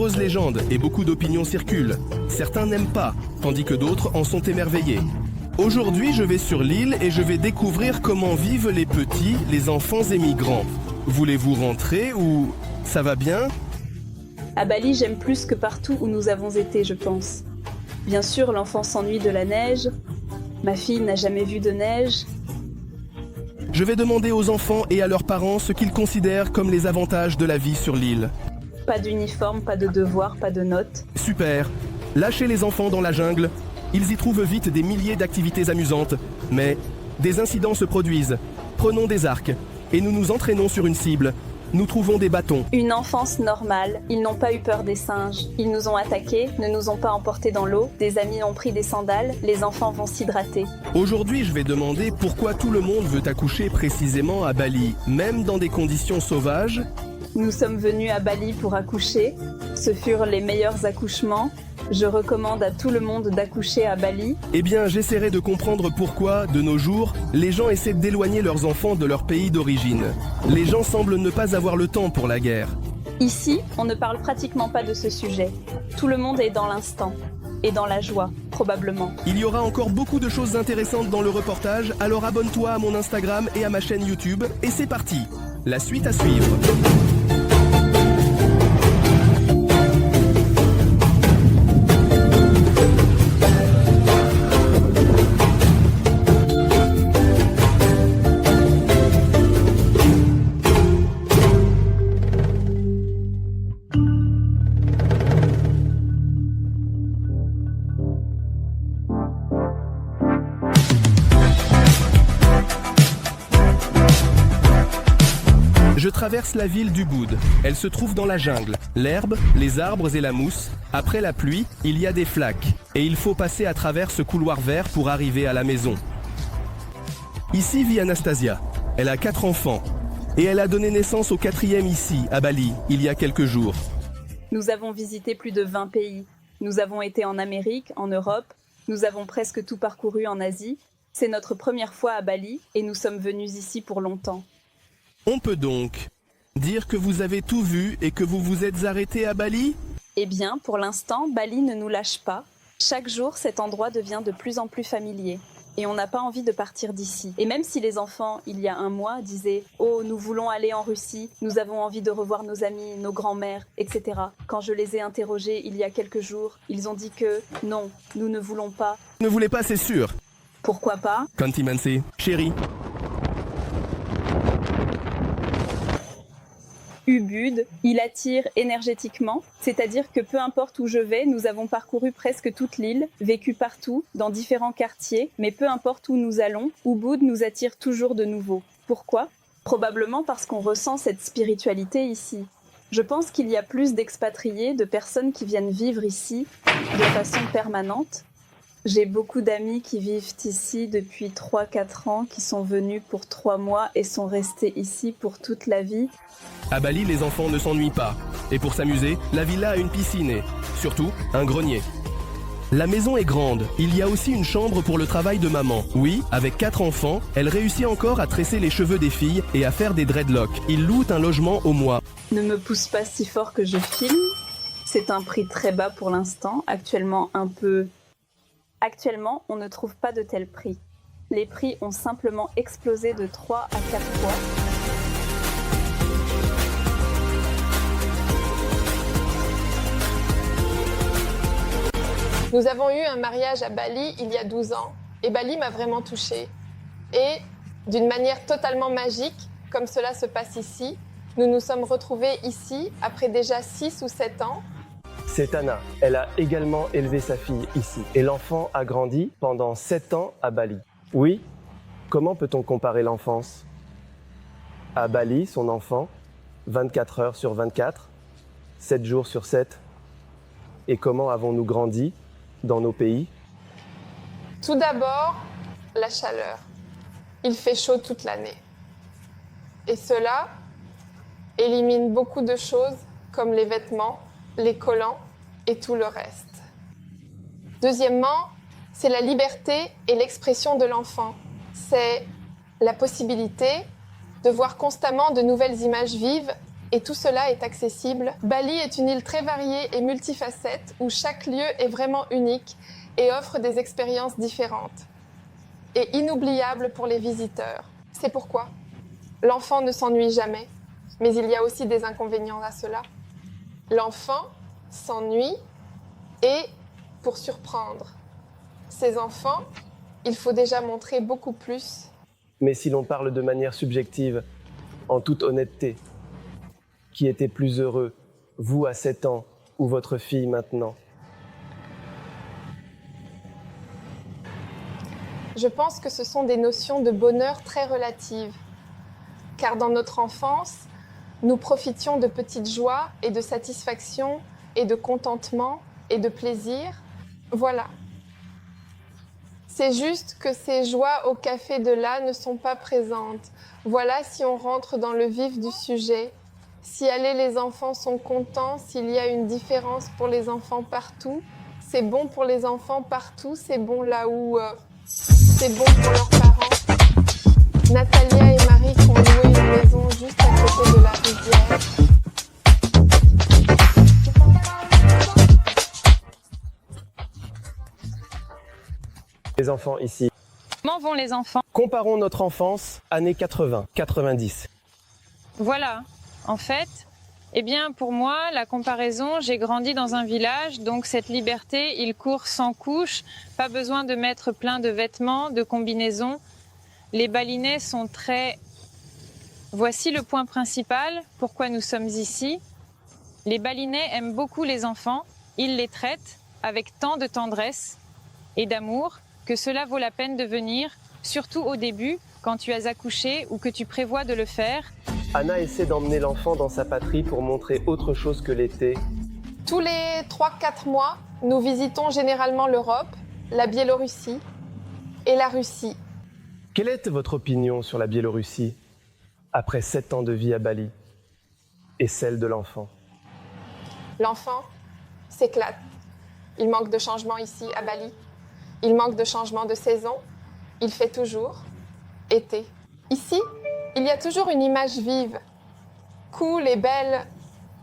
nombreuses légendes et beaucoup d'opinions circulent. Certains n'aiment pas, tandis que d'autres en sont émerveillés. Aujourd'hui, je vais sur l'île et je vais découvrir comment vivent les petits, les enfants émigrants. Voulez-vous rentrer ou ça va bien? À Bali, j'aime plus que partout où nous avons été, je pense. Bien sûr, l'enfant s'ennuie de la neige. Ma fille n'a jamais vu de neige. Je vais demander aux enfants et à leurs parents ce qu'ils considèrent comme les avantages de la vie sur l'île. Pas d'uniforme, pas de devoirs, pas de notes. Super. Lâchez les enfants dans la jungle. Ils y trouvent vite des milliers d'activités amusantes. Mais des incidents se produisent. Prenons des arcs et nous nous entraînons sur une cible. Nous trouvons des bâtons. Une enfance normale. Ils n'ont pas eu peur des singes. Ils nous ont attaqués, ne nous ont pas emportés dans l'eau. Des amis ont pris des sandales. Les enfants vont s'hydrater. Aujourd'hui, je vais demander pourquoi tout le monde veut accoucher précisément à Bali, même dans des conditions sauvages. Nous sommes venus à Bali pour accoucher. Ce furent les meilleurs accouchements. Je recommande à tout le monde d'accoucher à Bali. Eh bien, j'essaierai de comprendre pourquoi, de nos jours, les gens essaient d'éloigner leurs enfants de leur pays d'origine. Les gens semblent ne pas avoir le temps pour la guerre. Ici, on ne parle pratiquement pas de ce sujet. Tout le monde est dans l'instant. Et dans la joie, probablement. Il y aura encore beaucoup de choses intéressantes dans le reportage, alors abonne-toi à mon Instagram et à ma chaîne YouTube, et c'est parti! La suite à suivre. Je traverse la ville d'Ubud. Elle se trouve dans la jungle. L'herbe, les arbres et la mousse. Après la pluie, il y a des flaques. Et il faut passer à travers ce couloir vert pour arriver à la maison. Ici vit Anastasia. Elle a 4 enfants. Et elle a donné naissance au 4e ici, à Bali, il y a quelques jours. Nous avons visité plus de 20 pays. Nous avons été en Amérique, en Europe. Nous avons presque tout parcouru en Asie. C'est notre première fois à Bali et nous sommes venus ici pour longtemps. On peut donc dire que vous avez tout vu et que vous vous êtes arrêté à Bali? Eh bien, pour l'instant, Bali ne nous lâche pas. Chaque jour, cet endroit devient de plus en plus familier. Et on n'a pas envie de partir d'ici. Et même si les enfants, il y a un mois, disaient « Oh, nous voulons aller en Russie, nous avons envie de revoir nos amis, nos grands-mères, etc. » Quand je les ai interrogés il y a quelques jours, ils ont dit que « Non, nous ne voulons pas. » Ne voulez pas, c'est sûr. Pourquoi pas? Kantimansi, chérie. Ubud, il attire énergétiquement, c'est-à-dire que peu importe où je vais, nous avons parcouru presque toute l'île, vécu partout, dans différents quartiers, mais peu importe où nous allons, Ubud nous attire toujours de nouveau. Pourquoi? Probablement parce qu'on ressent cette spiritualité ici. Je pense qu'il y a plus d'expatriés, de personnes qui viennent vivre ici de façon permanente. J'ai beaucoup d'amis qui vivent ici depuis 3-4 ans, qui sont venus pour 3 mois et sont restés ici pour toute la vie. À Bali, les enfants ne s'ennuient pas. Et pour s'amuser, la villa a une piscine et, surtout, un grenier. La maison est grande. Il y a aussi une chambre pour le travail de maman. Oui, avec 4 enfants, elle réussit encore à tresser les cheveux des filles et à faire des dreadlocks. Ils louent un logement au mois. Ne me pousse pas si fort que je filme. C'est un prix très bas pour l'instant, actuellement, on ne trouve pas de tel prix. Les prix ont simplement explosé de 3 à 4 fois. Nous avons eu un mariage à Bali il y a 12 ans et Bali m'a vraiment touchée. Et d'une manière totalement magique, comme cela se passe ici, nous nous sommes retrouvés ici après déjà 6 ou 7 ans. C'est Anna. Elle a également élevé sa fille ici. Et l'enfant a grandi pendant 7 ans à Bali. Oui, comment peut-on comparer l'enfance? À Bali, son enfant, 24 heures sur 24, 7 jours sur 7. Et comment avons-nous grandi dans nos pays? Tout d'abord, la chaleur. Il fait chaud toute l'année. Et cela élimine beaucoup de choses comme les vêtements, les collants et tout le reste. Deuxièmement, c'est la liberté et l'expression de l'enfant. C'est la possibilité de voir constamment de nouvelles images vives Et tout cela est accessible. Bali est une île très variée et multifacette où chaque lieu est vraiment unique et offre des expériences différentes et inoubliables pour les visiteurs. C'est pourquoi l'enfant ne s'ennuie jamais, mais il y a aussi des inconvénients à cela. L'enfant s'ennuie et pour surprendre ses enfants, il faut déjà montrer beaucoup plus. Mais si l'on parle de manière subjective, en toute honnêteté, qui était plus heureux, vous à 7 ans ou votre fille maintenant? Je pense que ce sont des notions de bonheur très relatives, car dans notre enfance, nous profitions de petites joies et de satisfaction et de contentement et de plaisir. Voilà. C'est juste que ces joies au café de là ne sont pas présentes. Voilà si on rentre dans le vif du sujet. Si aller les enfants sont contents, s'il y a une différence pour les enfants partout, c'est bon pour les enfants partout, c'est bon là où c'est bon pour leurs parents. Natalia et Marie qui ont loué une maison juste à côté de la rivière. Les enfants ici. Comment vont les enfants? Comparons notre enfance, années 80, 90. Voilà, en fait, eh bien pour moi, la comparaison, j'ai grandi dans un village, donc cette liberté, il court sans couche, pas besoin de mettre plein de vêtements, de combinaisons. Les Balinais sont très... Voici le point principal, pourquoi nous sommes ici. Les Balinais aiment beaucoup les enfants, ils les traitent avec tant de tendresse et d'amour que cela vaut la peine de venir, surtout au début, quand tu as accouché ou que tu prévois de le faire. Anna essaie d'emmener l'enfant dans sa patrie pour montrer autre chose que l'été. Tous les 3-4 mois, nous visitons généralement l'Europe, la Biélorussie et la Russie. Quelle est votre opinion sur la Biélorussie après 7 ans de vie à Bali et celle de l'enfant? L'enfant s'éclate. Il manque de changement ici à Bali. Il manque de changement de saison. Il fait toujours été. Ici, il y a toujours une image vive, cool et belle.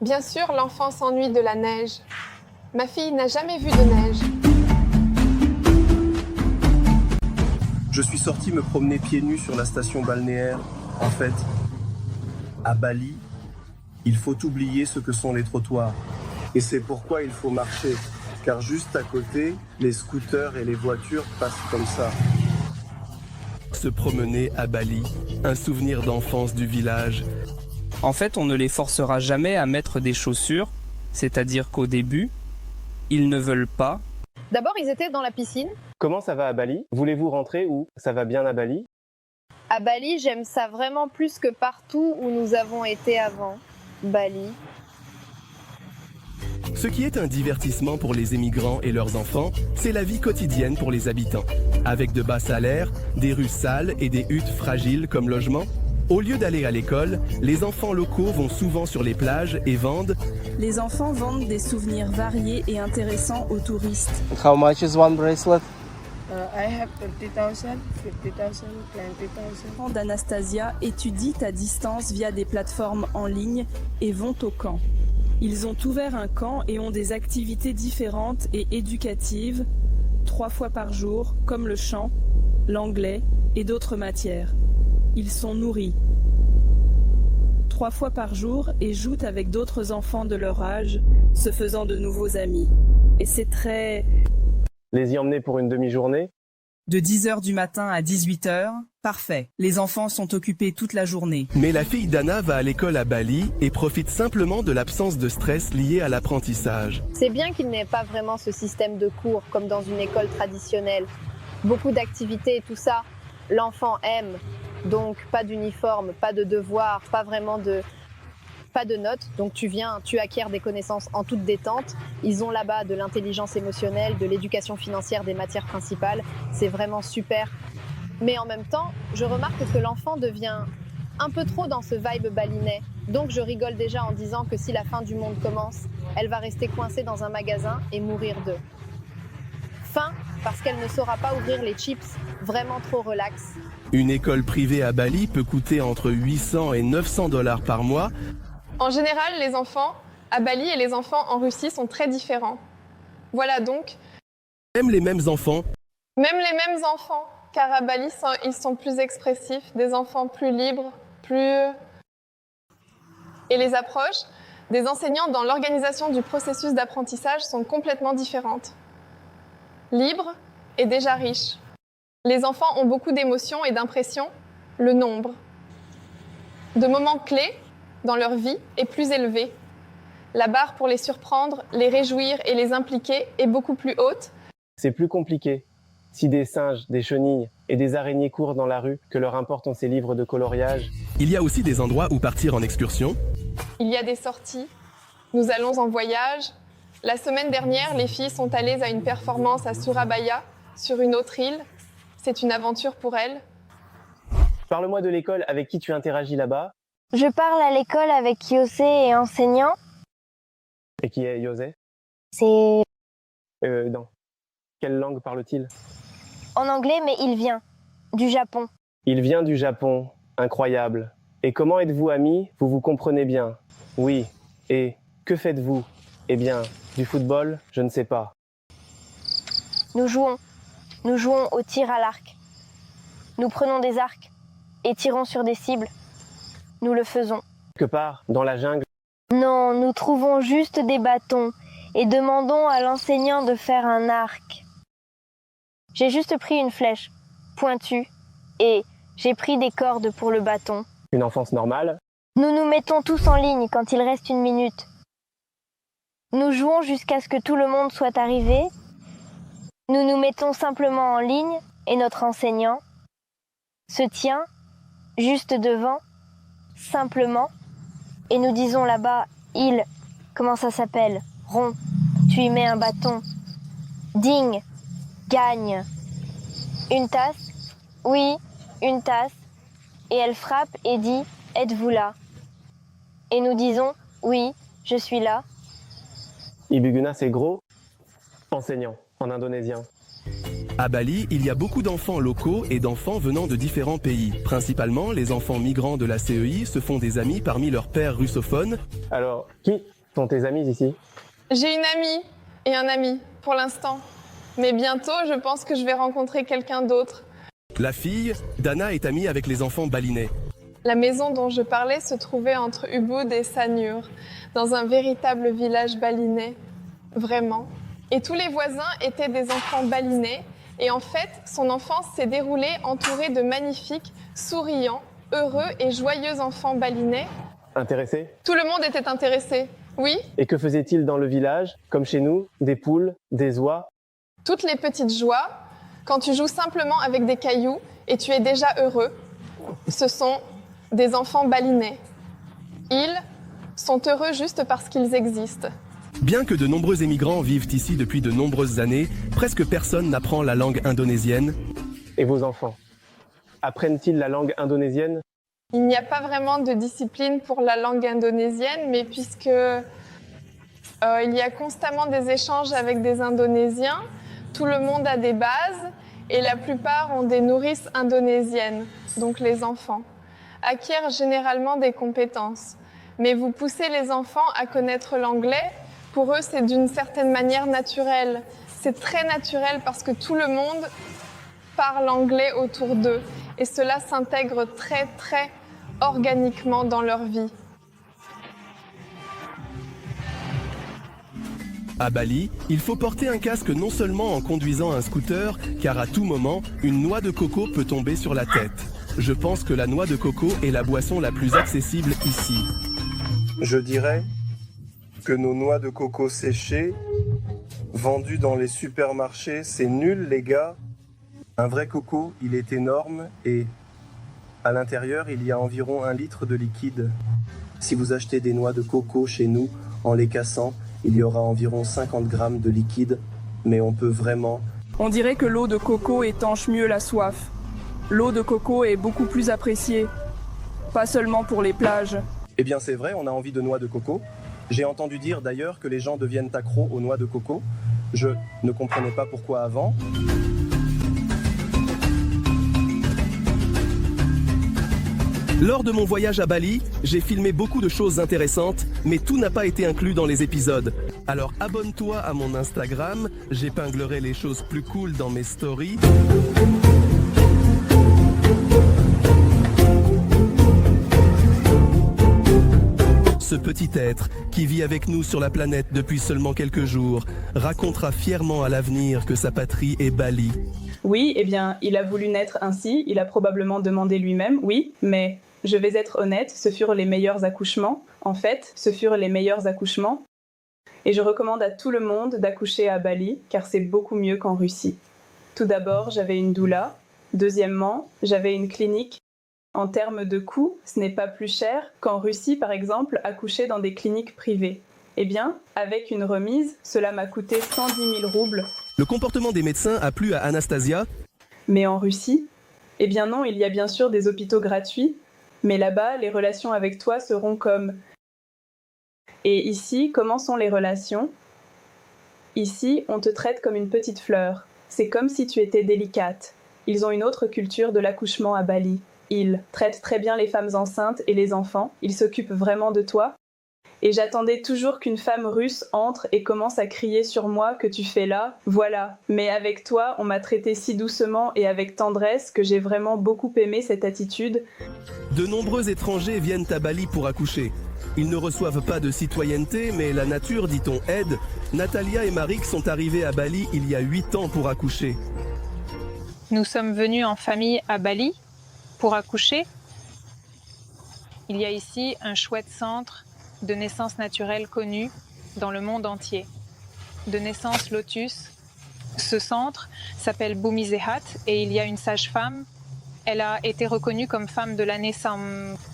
Bien sûr, l'enfant s'ennuie de la neige. Ma fille n'a jamais vu de neige. Je suis sorti me promener pieds nus sur la station balnéaire. En fait, à Bali, il faut oublier ce que sont les trottoirs. Et c'est pourquoi il faut marcher. Car juste à côté, les scooters et les voitures passent comme ça. Se promener à Bali, un souvenir d'enfance du village. En fait, on ne les forcera jamais à mettre des chaussures, c'est-à-dire qu'au début, ils ne veulent pas. D'abord, ils étaient dans la piscine. Comment ça va à Bali? Voulez-vous rentrer ou ça va bien à Bali? À Bali, j'aime ça vraiment plus que partout où nous avons été avant. Bali. Ce qui est un divertissement pour les émigrants et leurs enfants, c'est la vie quotidienne pour les habitants. Avec de bas salaires, des rues sales et des huttes fragiles comme logement, au lieu d'aller à l'école, les enfants locaux vont souvent sur les plages et vendent. Les enfants vendent des souvenirs variés et intéressants aux touristes. How much is one bracelet? I have 30,000, 50,000, 20,000. D'Anastasia étudient à distance via des plateformes en ligne et vont au camp. Ils ont ouvert un camp et ont des activités différentes et éducatives, 3 fois par jour, comme le chant, l'anglais et d'autres matières. Ils sont nourris 3 fois par jour et jouent avec d'autres enfants de leur âge, se faisant de nouveaux amis. Et c'est très... Les y emmener pour une demi-journée? De 10h du matin à 18h, parfait. Les enfants sont occupés toute la journée. Mais la fille d'Anna va à l'école à Bali et profite simplement de l'absence de stress liée à l'apprentissage. C'est bien qu'il n'ait pas vraiment ce système de cours comme dans une école traditionnelle. Beaucoup d'activités et tout ça, l'enfant aime. Donc pas d'uniforme, pas de devoirs, pas de notes. Donc tu viens, tu acquiers des connaissances en toute détente. Ils ont là-bas de l'intelligence émotionnelle, de l'éducation financière, des matières principales. C'est vraiment super. Mais en même temps, je remarque que l'enfant devient un peu trop dans ce vibe balinais. Donc je rigole déjà en disant que si la fin du monde commence, elle va rester coincée dans un magasin et mourir d'eux. Faim parce qu'elle ne saura pas ouvrir les chips, vraiment trop relax. Une école privée à Bali peut coûter entre 800 et 900 $ par mois. En général, les enfants à Bali et les enfants en Russie sont très différents. Voilà donc. Même les mêmes enfants, Car à Bali, ils sont plus expressifs, des enfants plus libres, Et les approches des enseignants dans l'organisation du processus d'apprentissage sont complètement différentes. Libres et déjà riches. Les enfants ont beaucoup d'émotions et d'impressions, le nombre de moments clés dans leur vie est plus élevé. La barre pour les surprendre, les réjouir et les impliquer est beaucoup plus haute. C'est plus compliqué. Si des singes, des chenilles et des araignées courent dans la rue, que leur importent ces livres de coloriage. il y a aussi des endroits où partir en excursion. Il y a des sorties. Nous allons en voyage. La semaine dernière, les filles sont allées à une performance à Surabaya, sur une autre île. C'est une aventure pour elles. Parle-moi de l'école avec qui tu interagis là-bas. Je parle à l'école avec Yosé et enseignant. Et qui est Yosé? C'est Non. Quelle langue parle-t-il? en anglais, mais il vient du Japon. Il vient du Japon. Incroyable. Et comment êtes-vous amis? Vous vous comprenez bien? Oui. Et que faites-vous? Eh bien, du football, je ne sais pas. Nous jouons au tir à l'arc. Nous prenons des arcs et tirons sur des cibles. Nous le faisons. Que part, dans la jungle? Non, nous trouvons juste des bâtons et demandons à l'enseignant de faire un arc. J'ai juste pris une flèche pointue et j'ai pris des cordes pour le bâton. Une enfance normale? Nous nous mettons tous en ligne quand il reste 1 minute. Nous jouons jusqu'à ce que tout le monde soit arrivé. Nous nous mettons simplement en ligne et notre enseignant se tient juste devant, simplement, et nous disons là-bas, comment ça s'appelle? Rond, tu y mets un bâton. Digne, gagne. Une tasse? Oui, une tasse. Et elle frappe et dit, êtes-vous là? Et nous disons, oui, je suis là. Ibuguna, c'est gros. Enseignant, en indonésien. À Bali, il y a beaucoup d'enfants locaux et d'enfants venant de différents pays. Principalement, les enfants migrants de la CEI se font des amis parmi leurs pères russophones. Alors, qui sont tes amis ici? J'ai une amie et un ami, pour l'instant. Mais bientôt, je pense que je vais rencontrer quelqu'un d'autre. La fille, Dana, est amie avec les enfants balinais. La maison dont je parlais se trouvait entre Ubud et Sanur, dans un véritable village balinais. Vraiment. Et tous les voisins étaient des enfants balinais. Et en fait, son enfance s'est déroulée entourée de magnifiques, souriants, heureux et joyeux enfants balinais. Intéressé? Tout le monde était intéressé, oui. Et que faisait-il dans le village? Comme chez nous, des poules, des oies? Toutes les petites joies, quand tu joues simplement avec des cailloux et tu es déjà heureux, ce sont des enfants balinais. Ils sont heureux juste parce qu'ils existent. Bien que de nombreux émigrants vivent ici depuis de nombreuses années, presque personne n'apprend la langue indonésienne. Et vos enfants, apprennent-ils la langue indonésienne? Il n'y a pas vraiment de discipline pour la langue indonésienne, mais puisque il y a constamment des échanges avec des Indonésiens, tout le monde a des bases et la plupart ont des nourrices indonésiennes, donc les enfants, acquièrent généralement des compétences. Mais vous poussez les enfants à connaître l'anglais, pour eux c'est d'une certaine manière naturel. C'est très naturel parce que tout le monde parle anglais autour d'eux et cela s'intègre très très organiquement dans leur vie. À Bali, il faut porter un casque non seulement en conduisant un scooter, car à tout moment, une noix de coco peut tomber sur la tête. Je pense que la noix de coco est la boisson la plus accessible ici. Je dirais que nos noix de coco séchées, vendues dans les supermarchés, c'est nul les gars. Un vrai coco, il est énorme et à l'intérieur, il y a environ 1 litre de liquide. Si vous achetez des noix de coco chez nous, en les cassant, il y aura environ 50 grammes de liquide, mais on peut vraiment... On dirait que l'eau de coco étanche mieux la soif. L'eau de coco est beaucoup plus appréciée, pas seulement pour les plages. Eh bien c'est vrai, on a envie de noix de coco. J'ai entendu dire d'ailleurs que les gens deviennent accros aux noix de coco. Je ne comprenais pas pourquoi avant. Lors de mon voyage à Bali, j'ai filmé beaucoup de choses intéressantes, mais tout n'a pas été inclus dans les épisodes. Alors abonne-toi à mon Instagram, j'épinglerai les choses plus cool dans mes stories. Ce petit être, qui vit avec nous sur la planète depuis seulement quelques jours, racontera fièrement à l'avenir que sa patrie est Bali. Oui, eh bien, il a voulu naître ainsi, il a probablement demandé lui-même, oui, mais je vais être honnête, ce furent les meilleurs accouchements. En fait, ce furent les meilleurs accouchements. Et je recommande à tout le monde d'accoucher à Bali, car c'est beaucoup mieux qu'en Russie. Tout d'abord, j'avais une doula. Deuxièmement, j'avais une clinique. En termes de coûts, ce n'est pas plus cher qu'en Russie, par exemple, accoucher dans des cliniques privées. Eh bien, avec une remise, cela m'a coûté 110 000 roubles. Le comportement des médecins a plu à Anastasia. Mais en Russie? Eh bien non, il y a bien sûr des hôpitaux gratuits, mais là-bas, les relations avec toi seront comme... Et ici, comment sont les relations? Ici, on te traite comme une petite fleur. C'est comme si tu étais délicate. Ils ont une autre culture de l'accouchement à Bali. Ils traitent très bien les femmes enceintes et les enfants. Ils s'occupent vraiment de toi. Et j'attendais toujours qu'une femme russe entre et commence à crier sur moi que tu fais là. Voilà. Mais avec toi, on m'a traité si doucement et avec tendresse que j'ai vraiment beaucoup aimé cette attitude. De nombreux étrangers viennent à Bali pour accoucher. Ils ne reçoivent pas de citoyenneté, mais la nature, dit-on, aide. Natalia et Marik sont arrivés à Bali il y a 8 ans pour accoucher. Nous sommes venus en famille à Bali pour accoucher. Il y a ici un chouette centre de naissance naturelle connu dans le monde entier. De naissance Lotus. Ce centre s'appelle Bhumisehat et il y a une sage-femme. Elle a été reconnue comme femme de l'année.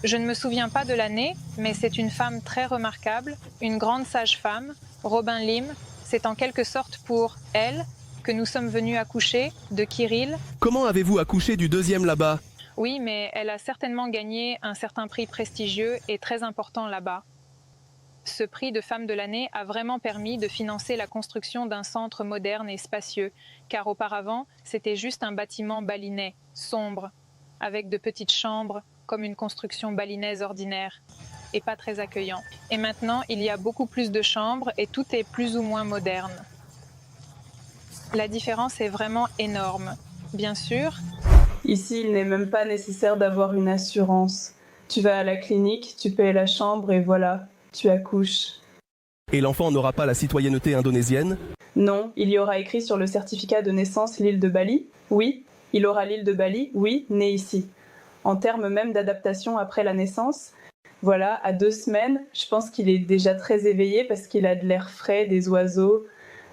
Je ne me souviens pas de l'année, mais c'est une femme très remarquable, une grande sage-femme, Robin Lim. C'est en quelque sorte pour elle que nous sommes venus accoucher de Kirill. Comment avez-vous accouché du deuxième là-bas? Oui, mais elle a certainement gagné un certain prix prestigieux et très important là-bas. Ce prix de femme de l'année a vraiment permis de financer la construction d'un centre moderne et spacieux, car auparavant, c'était juste un bâtiment balinais, sombre, avec de petites chambres, comme une construction balinaise ordinaire, et pas très accueillant. Et maintenant, il y a beaucoup plus de chambres et tout est plus ou moins moderne. La différence est vraiment énorme. Bien sûr, ici, il n'est même pas nécessaire d'avoir une assurance. Tu vas à la clinique, tu payes la chambre et voilà, tu accouches. Et l'enfant n'aura pas la citoyenneté indonésienne? Non, il y aura écrit sur le certificat de naissance l'île de Bali. Oui, il aura l'île de Bali, oui, né ici. En termes même d'adaptation après la naissance, voilà, à 2 semaines, je pense qu'il est déjà très éveillé parce qu'il a de l'air frais, des oiseaux,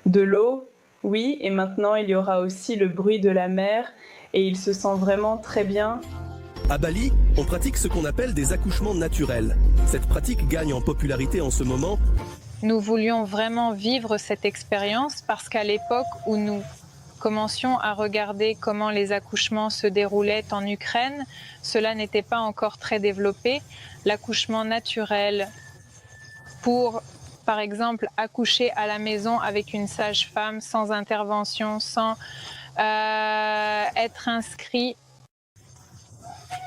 de l'eau. Oui, et maintenant il y aura aussi le bruit de la mer et il se sent vraiment très bien. À Bali, on pratique ce qu'on appelle des accouchements naturels. Cette pratique gagne en popularité en ce moment. nous voulions vraiment vivre cette expérience parce qu'à l'époque où nous commencions à regarder comment les accouchements se déroulaient en Ukraine, cela n'était pas encore très développé. L'accouchement naturel pour, par exemple, accoucher à la maison avec une sage-femme sans intervention, sans être inscrit,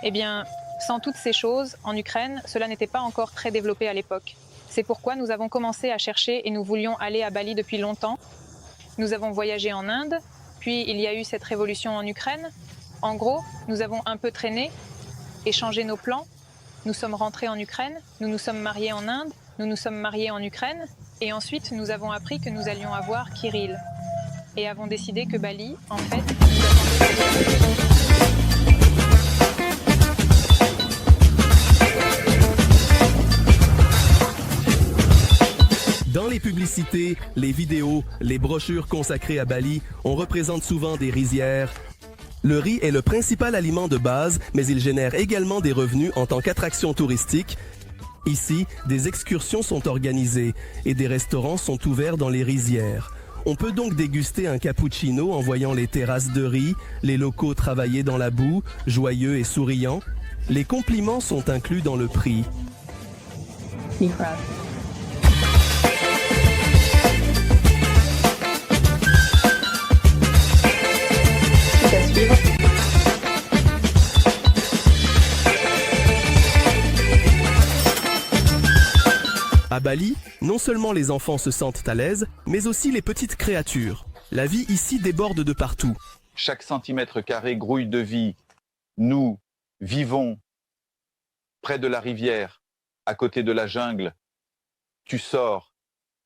eh bien, sans toutes ces choses, en Ukraine, cela n'était pas encore très développé à l'époque. C'est pourquoi nous avons commencé à chercher et nous voulions aller à Bali depuis longtemps. Nous avons voyagé en Inde, puis il y a eu cette révolution en Ukraine. En gros, nous avons un peu traîné et changé nos plans. Nous sommes rentrés en Ukraine, nous nous sommes mariés en Inde, nous nous sommes mariés en Ukraine, et ensuite nous avons appris que nous allions avoir Kirill. Et avons décidé que Bali, en fait, nous attendait. Dans les publicités, les vidéos, les brochures consacrées à Bali, on représente souvent des rizières. Le riz est le principal aliment de base, mais il génère également des revenus en tant qu'attraction touristique. Ici, des excursions sont organisées et des restaurants sont ouverts dans les rizières. On peut donc déguster un cappuccino en voyant les terrasses de riz, les locaux travailler dans la boue, joyeux et souriants. Les compliments sont inclus dans le prix. À Bali, non seulement les enfants se sentent à l'aise, mais aussi les petites créatures. La vie ici déborde de partout. Chaque centimètre carré grouille de vie. Nous vivons près de la rivière, à côté de la jungle. Tu sors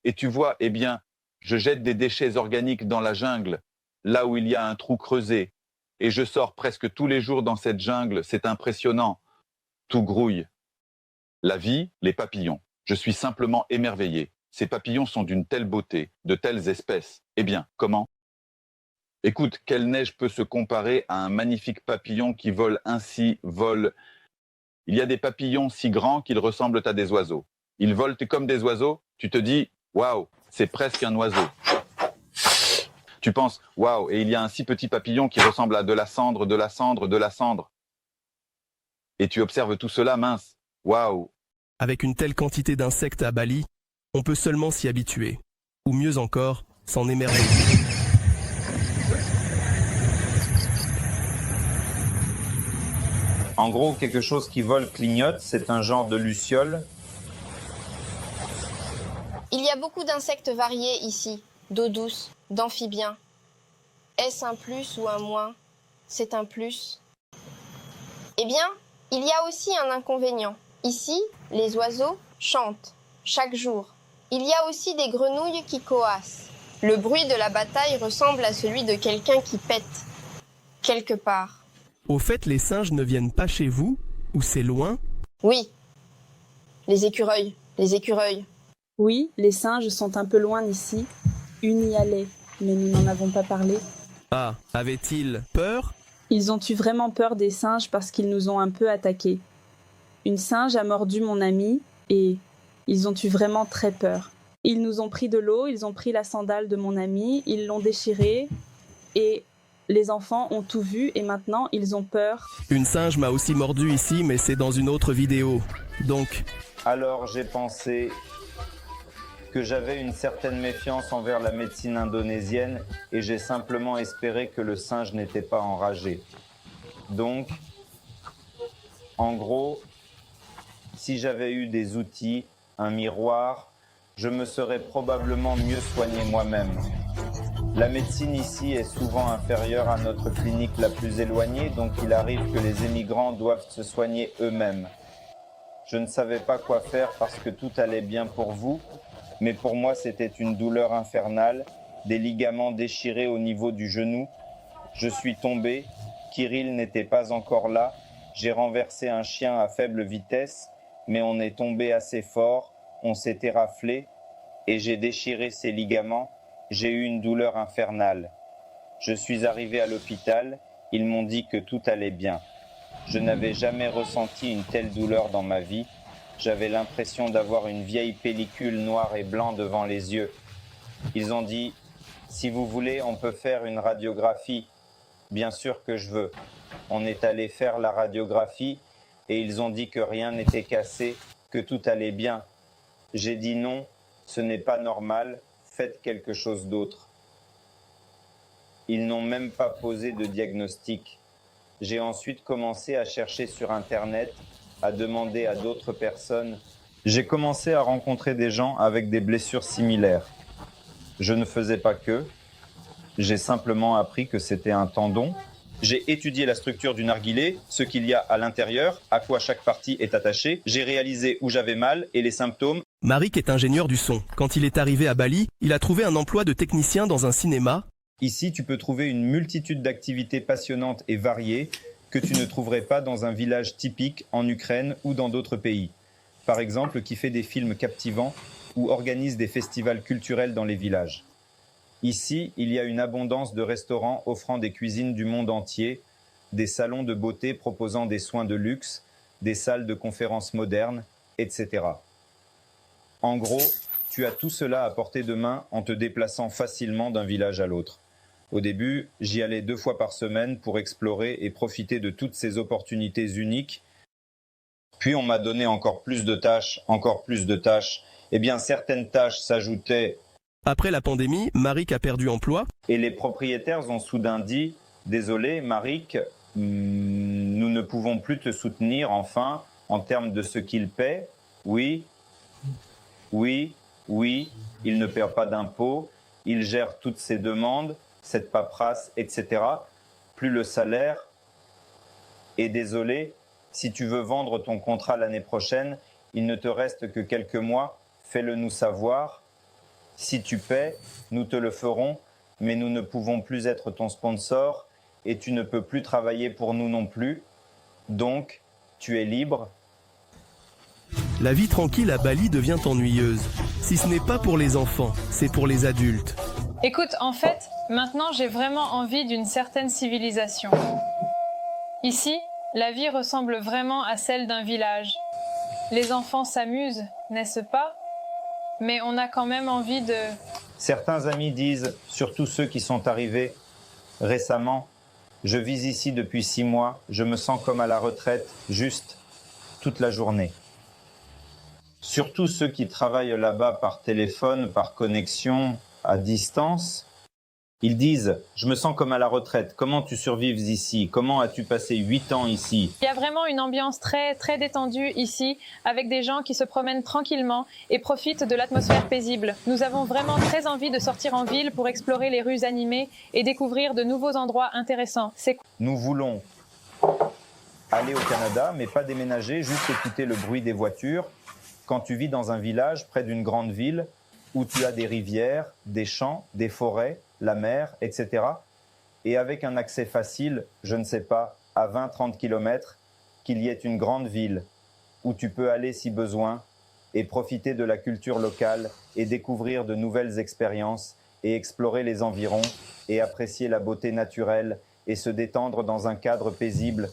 et tu vois, eh bien, je jette des déchets organiques dans la jungle, là où il y a un trou creusé. Et je sors presque tous les jours dans cette jungle, c'est impressionnant. Tout grouille. La vie, les papillons. Je suis simplement émerveillé. Ces papillons sont d'une telle beauté, de telles espèces. Eh bien, comment ? Écoute, quelle neige peut se comparer à un magnifique papillon qui vole ainsi, vole. Il y a des papillons si grands qu'ils ressemblent à des oiseaux. Ils volent comme des oiseaux, tu te dis, waouh, c'est presque un oiseau. Tu penses, waouh, et il y a un si petit papillon qui ressemble à de la cendre, de la cendre, de la cendre. Et tu observes tout cela, mince, waouh. Avec une telle quantité d'insectes à Bali, on peut seulement s'y habituer. Ou mieux encore, s'en émerveiller. En gros, quelque chose qui vole clignote, c'est un genre de luciole. Il y a beaucoup d'insectes variés ici, d'eau douce, d'amphibiens. Est-ce un plus ou un moins? C'est un plus. Eh bien, il y a aussi un inconvénient. Ici, les oiseaux chantent chaque jour. Il y a aussi des grenouilles qui coassent. Le bruit de la bataille ressemble à celui de quelqu'un qui pète, quelque part. Au fait, les singes ne viennent pas chez vous? Ou c'est loin? Oui. Les écureuils. Oui, les singes sont un peu loin d'ici. Une y allait, mais nous n'en avons pas parlé. Ah, avaient-ils peur? Ils ont eu vraiment peur des singes parce qu'ils nous ont un peu attaqués. Une singe a mordu mon ami et ils ont eu vraiment très peur. Ils nous ont pris de l'eau, ils ont pris la sandale de mon ami, ils l'ont déchirée et les enfants ont tout vu et maintenant ils ont peur. Une singe m'a aussi mordu ici, mais c'est dans une autre vidéo. Donc... Alors j'ai pensé que j'avais une certaine méfiance envers la médecine indonésienne et j'ai simplement espéré que le singe n'était pas enragé. Donc, en gros, si j'avais eu des outils, un miroir, je me serais probablement mieux soigné moi-même. La médecine ici est souvent inférieure à notre clinique la plus éloignée, donc il arrive que les émigrants doivent se soigner eux-mêmes. Je ne savais pas quoi faire parce que tout allait bien pour vous, mais pour moi c'était une douleur infernale, des ligaments déchirés au niveau du genou. Je suis tombé, Kirill n'était pas encore là, j'ai renversé un chien à faible vitesse, mais on est tombé assez fort, on s'est éraflé, et j'ai déchiré ses ligaments, j'ai eu une douleur infernale. Je suis arrivé à l'hôpital, ils m'ont dit que tout allait bien. Je n'avais jamais ressenti une telle douleur dans ma vie. J'avais l'impression d'avoir une vieille pellicule noire et blanc devant les yeux. Ils ont dit, si vous voulez, on peut faire une radiographie. Bien sûr que je veux. On est allé faire la radiographie et ils ont dit que rien n'était cassé, que tout allait bien. J'ai dit non, ce n'est pas normal, faites quelque chose d'autre. Ils n'ont même pas posé de diagnostic. J'ai ensuite commencé à chercher sur Internet, à demander à d'autres personnes. J'ai commencé à rencontrer des gens avec des blessures similaires. Je ne faisais pas que. J'ai simplement appris que c'était un tendon. J'ai étudié la structure du narguilé, ce qu'il y a à l'intérieur, à quoi chaque partie est attachée. J'ai réalisé où j'avais mal et les symptômes. Marik est ingénieur du son. Quand il est arrivé à Bali, il a trouvé un emploi de technicien dans un cinéma. Ici, tu peux trouver une multitude d'activités passionnantes et variées que tu ne trouverais pas dans un village typique en Ukraine ou dans d'autres pays. Par exemple, qui fait des films captivants ou organise des festivals culturels dans les villages. Ici, il y a une abondance de restaurants offrant des cuisines du monde entier, des salons de beauté proposant des soins de luxe, des salles de conférences modernes, etc. En gros, tu as tout cela à portée de main en te déplaçant facilement d'un village à l'autre. Au début, j'y allais 2 fois par semaine pour explorer et profiter de toutes ces opportunités uniques. Puis on m'a donné encore plus de tâches. Eh bien, certaines tâches s'ajoutaient. Après la pandémie, Marik a perdu emploi. Et les propriétaires ont soudain dit « Désolé, Marik, nous ne pouvons plus te soutenir, enfin, en termes de ce qu'ils paient. Oui. Oui, il ne perd pas d'impôts, il gère toutes ses demandes, cette paperasse, etc. Plus le salaire. Et désolé, si tu veux vendre ton contrat l'année prochaine, il ne te reste que quelques mois, fais-le nous savoir. Si tu paies, nous te le ferons, mais nous ne pouvons plus être ton sponsor et tu ne peux plus travailler pour nous non plus. Donc, tu es libre. La vie tranquille à Bali devient ennuyeuse. Si ce n'est pas pour les enfants, c'est pour les adultes. Écoute, en fait, maintenant j'ai vraiment envie d'une certaine civilisation. Ici, la vie ressemble vraiment à celle d'un village. Les enfants s'amusent, n'est-ce pas? Mais on a quand même envie de... Certains amis disent, surtout ceux qui sont arrivés récemment, je vis ici depuis 6 mois, je me sens comme à la retraite, juste toute la journée. Surtout ceux qui travaillent là-bas par téléphone, par connexion, à distance, ils disent « Je me sens comme à la retraite, comment tu survives ici? Comment as-tu passé 8 ans ici ?» Il y a vraiment une ambiance très détendue ici, avec des gens qui se promènent tranquillement et profitent de l'atmosphère paisible. Nous avons vraiment très envie de sortir en ville pour explorer les rues animées et découvrir de nouveaux endroits intéressants. Nous voulons aller au Canada, mais pas déménager, juste écouter le bruit des voitures. Quand tu vis dans un village près d'une grande ville, où tu as des rivières, des champs, des forêts, la mer, etc. Et avec un accès facile, je ne sais pas, à 20-30 km, qu'il y ait une grande ville où tu peux aller si besoin et profiter de la culture locale et découvrir de nouvelles expériences et explorer les environs et apprécier la beauté naturelle et se détendre dans un cadre paisible.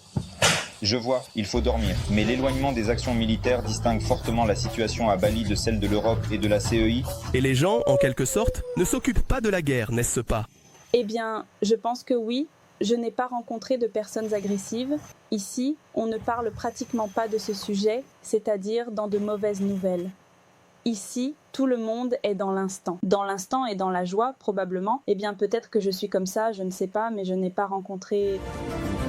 Je vois, il faut dormir, mais l'éloignement des actions militaires distingue fortement la situation à Bali de celle de l'Europe et de la CEI. Et les gens, en quelque sorte, ne s'occupent pas de la guerre, n'est-ce pas? Eh bien, je pense que oui. Je n'ai pas rencontré de personnes agressives. Ici, on ne parle pratiquement pas de ce sujet, c'est-à-dire dans de mauvaises nouvelles. Ici, tout le monde est dans l'instant. Dans l'instant et dans la joie, probablement. Eh bien, peut-être que je suis comme ça, je ne sais pas, mais je n'ai pas rencontré...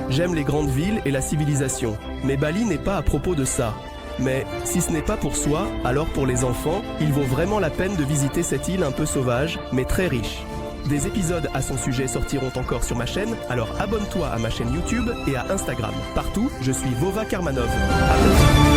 J'aime les grandes villes et la civilisation, mais Bali n'est pas à propos de ça. Mais si ce n'est pas pour soi, alors pour les enfants, il vaut vraiment la peine de visiter cette île un peu sauvage, mais très riche. Des épisodes à son sujet sortiront encore sur ma chaîne, alors abonne-toi à ma chaîne YouTube et à Instagram. Partout, je suis Vova Karmanov. À bientôt.